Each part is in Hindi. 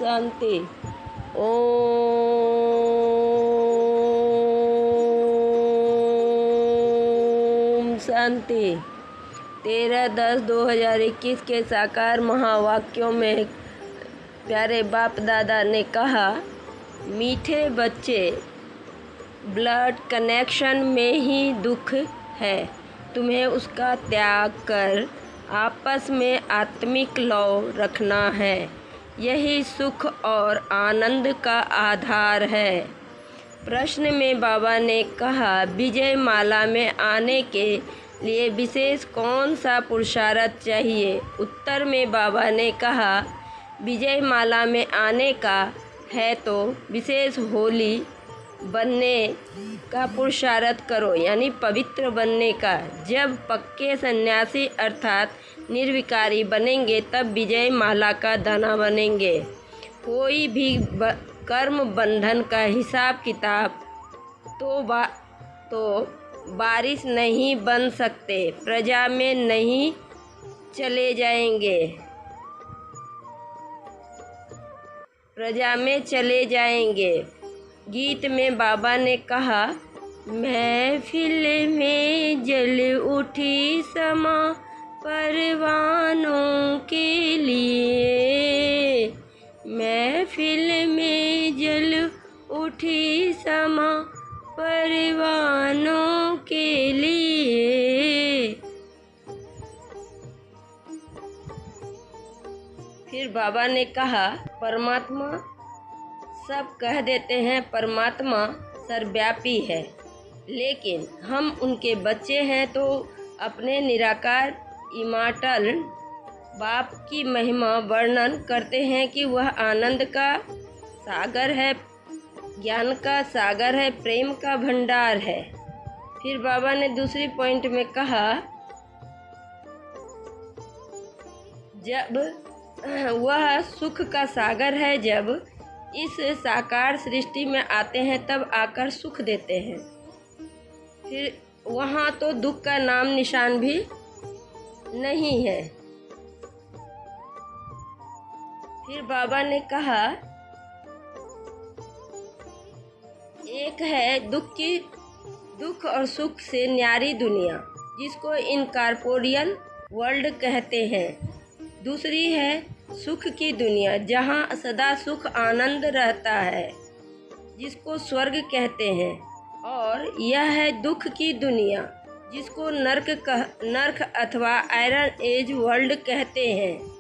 शांति। ओम शांति। 13/10/2021 के साकार महावाक्यों में प्यारे बाप दादा ने कहा, मीठे बच्चे, ब्लड कनेक्शन में ही दुख है। तुम्हें उसका त्याग कर आपस में आत्मिक लौ रखना है। यही सुख और आनंद का आधार है। प्रश्न में बाबा ने कहा, विजय माला में आने के लिए विशेष कौन सा पुरुषार्थ चाहिए? उत्तर में बाबा ने कहा, विजय माला में आने का है तो विशेष होली बनने का पुरुषार्थ करो, यानी पवित्र बनने का। जब पक्के सन्यासी अर्थात निर्विकारी बनेंगे तब विजय माला का दाना बनेंगे। कोई भी कर्म बंधन का हिसाब किताब तो बारिश नहीं बन सकते, प्रजा में नहीं चले जाएंगे। गीत में बाबा ने कहा, महफिल में जल उठी समा परवानों के लिए। महफिल में जल उठी समा परवानों के लिए। फिर बाबा ने कहा, परमात्मा, सब कह देते हैं परमात्मा सर्वव्यापी है, लेकिन हम उनके बच्चे हैं तो अपने निराकार इमॉर्टल बाप की महिमा वर्णन करते हैं कि वह आनंद का सागर है, ज्ञान का सागर है, प्रेम का भंडार है। फिर बाबा ने दूसरी पॉइंट में कहा, जब वह सुख का सागर है, जब इस साकार सृष्टि में आते हैं तब आकर सुख देते हैं। फिर वहाँ तो दुख का नाम निशान भी नहीं है। फिर बाबा ने कहा, एक है दुख और सुख से न्यारी दुनिया, जिसको इनकॉर्पोरियल वर्ल्ड कहते हैं। दूसरी है सुख की दुनिया, जहाँ सदा सुख आनंद रहता है, जिसको स्वर्ग कहते हैं। और यह है दुख की दुनिया, जिसको नर्क अथवा आयरन एज वर्ल्ड कहते हैं।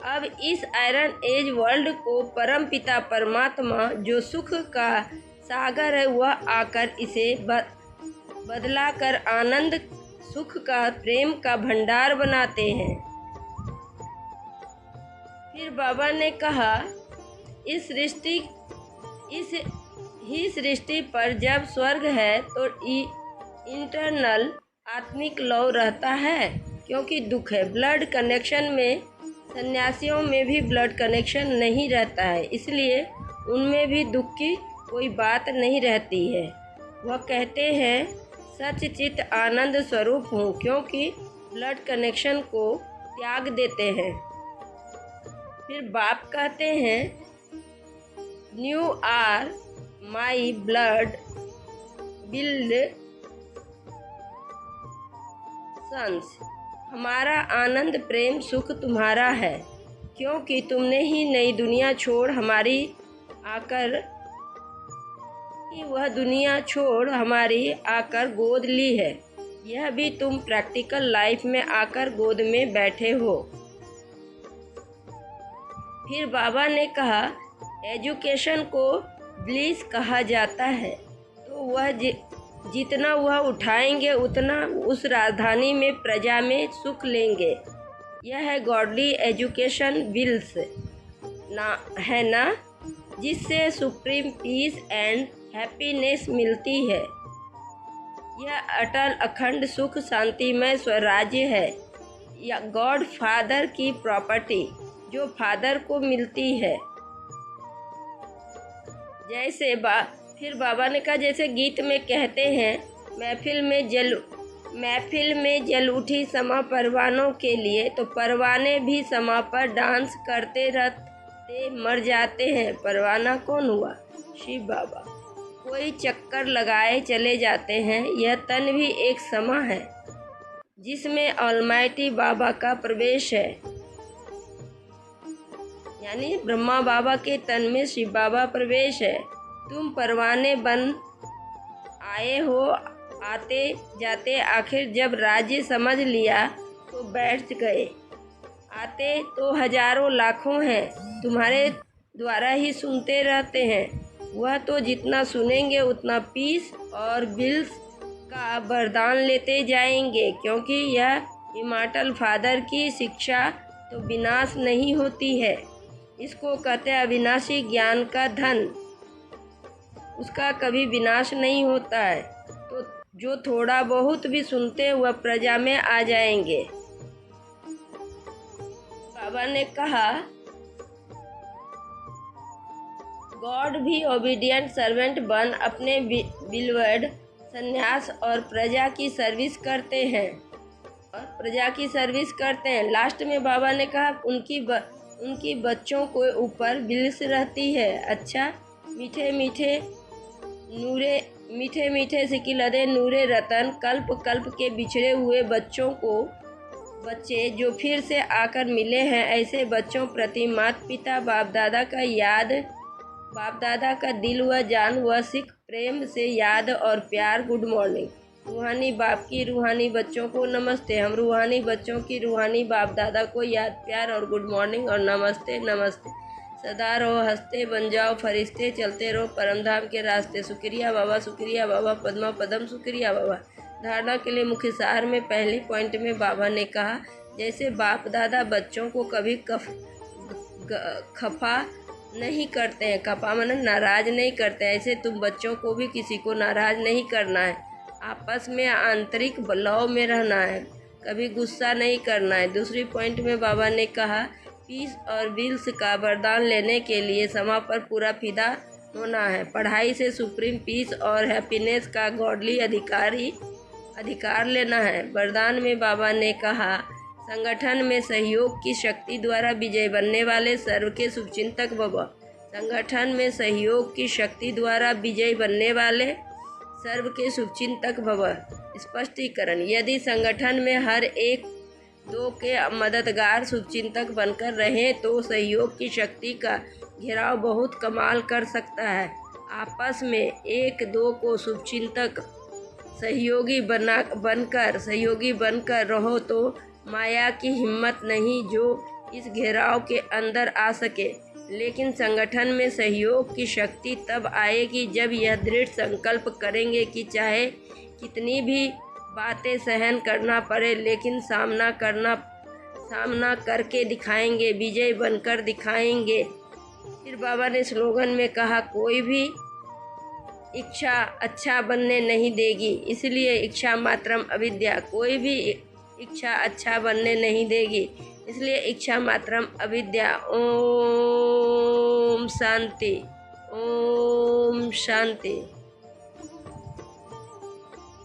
अब इस आयरन एज वर्ल्ड को परम पिता परमात्मा, जो सुख का सागर है, वह आकर इसे बदला कर आनंद, सुख का, प्रेम का भंडार बनाते हैं। फिर बाबा ने कहा, इस सृष्टि पर जब स्वर्ग है तो इंटरनल आत्मिक लौ रहता है, क्योंकि दुख है। ब्लड कनेक्शन में सन्यासियों में भी ब्लड कनेक्शन नहीं रहता है, इसलिए उनमें भी दुख की कोई बात नहीं रहती है। वह कहते हैं, सच चित आनंद स्वरूप हूँ, क्योंकि ब्लड कनेक्शन को त्याग देते हैं। फिर बाप कहते हैं, you are my blood build sons. हमारा आनंद, प्रेम, सुख तुम्हारा है, क्योंकि तुमने ही नई दुनिया छोड़ हमारी आकर गोद ली है। यह भी तुम प्रैक्टिकल लाइफ में आकर गोद में बैठे हो। फिर बाबा ने कहा, एजुकेशन को ब्लिस कहा जाता है, तो वह जितना वह उठाएंगे उतना उस राजधानी में, प्रजा में सुख लेंगे। यह है गॉडली एजुकेशन विल्स है ना, जिससे सुप्रीम पीस एंड हैप्पीनेस मिलती है। यह अटल अखंड सुख शांतिमय स्वराज्य है, या गॉड फादर की प्रॉपर्टी, जो फादर को मिलती है। जैसे फिर बाबा ने कहा, जैसे गीत में कहते हैं, महफिल में जल उठी समा परवानों के लिए, तो परवाने भी समा पर डांस करते रहते ते मर जाते हैं, परवाना कौन हुआ? शिव बाबा। कोई चक्कर लगाए चले जाते हैं। यह तन भी एक समा है जिसमें ऑलमाइटी बाबा का प्रवेश है, यानी ब्रह्मा बाबा के तन में शिव बाबा प्रवेश है। तुम परवाने बन आए हो, आते जाते आखिर जब राज्य समझ लिया तो बैठ गए। आते तो हजारों लाखों हैं, तुम्हारे द्वारा ही सुनते रहते हैं। वह तो जितना सुनेंगे उतना पीस और बिल्स का वरदान लेते जाएंगे, क्योंकि यह इमॉर्टल फादर की शिक्षा तो विनाश नहीं होती है। इसको कहते हैं अविनाशी ज्ञान का धन, उसका कभी विनाश नहीं होता है। तो जो थोड़ा बहुत भी सुनते वह प्रजा में आ जाएंगे। बाबा ने कहा, गॉड भी ओबीडियंट सर्वेंट बन अपने बिलवर्ड संन्यास और प्रजा की सर्विस करते हैं लास्ट में बाबा ने कहा, उनकी बच्चों के ऊपर बिल्स रहती है। अच्छा, मीठे मीठे सिकिलदे नूरे रतन, कल्प के बिछड़े हुए बच्चे जो फिर से आकर मिले हैं, ऐसे बच्चों प्रति माता पिता बाप दादा का दिल व जान व सिख प्रेम से याद और प्यार। Good morning. रूहानी बाप की रूहानी बच्चों को नमस्ते। हम रूहानी बच्चों की रूहानी बाप दादा को याद, प्यार और गुड मॉर्निंग और नमस्ते। सदा रहो हंसते, बन जाओ फरिश्ते, चलते रहो परमधाम के रास्ते। शुक्रिया बाबा, पद्मा पदम शुक्रिया बाबा। धारणा के लिए मुख्य सार में पहली पॉइंट में बाबा ने कहा, जैसे बाप दादा बच्चों को कभी खफा नहीं करते हैं, खफा मतलब नाराज नहीं करते हैं, ऐसे तुम बच्चों को भी किसी को नाराज नहीं करना है। आपस में आंतरिक बलाव में रहना है, कभी गुस्सा नहीं करना है। दूसरी पॉइंट में बाबा ने कहा, पीस और विल्स का वरदान लेने के लिए समा पर पूरा फिदा होना है। पढ़ाई से सुप्रीम पीस और हैप्पीनेस का गॉडली अधिकार लेना है। वरदान में बाबा ने कहा, संगठन में सहयोग की शक्ति द्वारा विजय बनने वाले सर्व के शुभचिंतक भव। संगठन में सहयोग की शक्ति द्वारा विजय बनने वाले सर्व के शुभचिंतक भव। स्पष्टीकरण, यदि संगठन में हर एक दो के मददगार शुभचिंतक बनकर रहें तो सहयोग की शक्ति का घेराव बहुत कमाल कर सकता है। आपस में एक दो को शुभचिंतक सहयोगी बनकर रहो तो माया की हिम्मत नहीं जो इस घेराव के अंदर आ सके। लेकिन संगठन में सहयोग की शक्ति तब आएगी जब यह दृढ़ संकल्प करेंगे कि चाहे कितनी भी बातें सहन करना पड़े, लेकिन सामना करके दिखाएंगे, विजय बनकर दिखाएंगे। फिर बाबा ने स्लोगन में कहा, कोई भी इच्छा अच्छा बनने नहीं देगी, इसलिए इच्छा मात्रम अविद्या। कोई भी इच्छा अच्छा बनने नहीं देगी, इसलिए इच्छा मात्रम अविद्या। ओम शांति, ओम शांति।